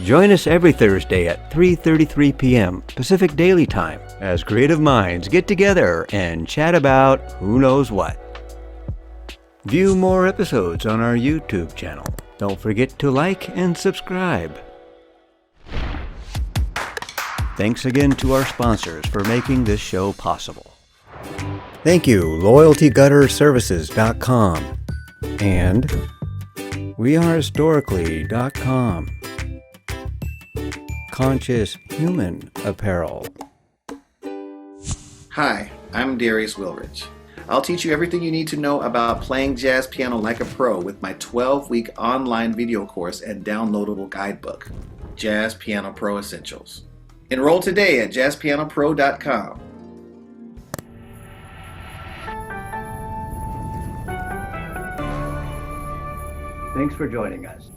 Join us every Thursday at 3:33 p.m. Pacific Daily Time as creative minds get together and chat about who knows what. View more episodes on our YouTube channel. Don't forget to like and subscribe. Thanks again to our sponsors for making this show possible. Thank you, LoyaltyGutterServices.com and WeAreHistorically.com. Conscious Human Apparel. Hi, I'm Darius Wilrich. I'll teach you everything you need to know about playing jazz piano like a pro with my 12-week online video course and downloadable guidebook, Jazz Piano Pro Essentials. Enroll today at jazzpianopro.com. Thanks for joining us.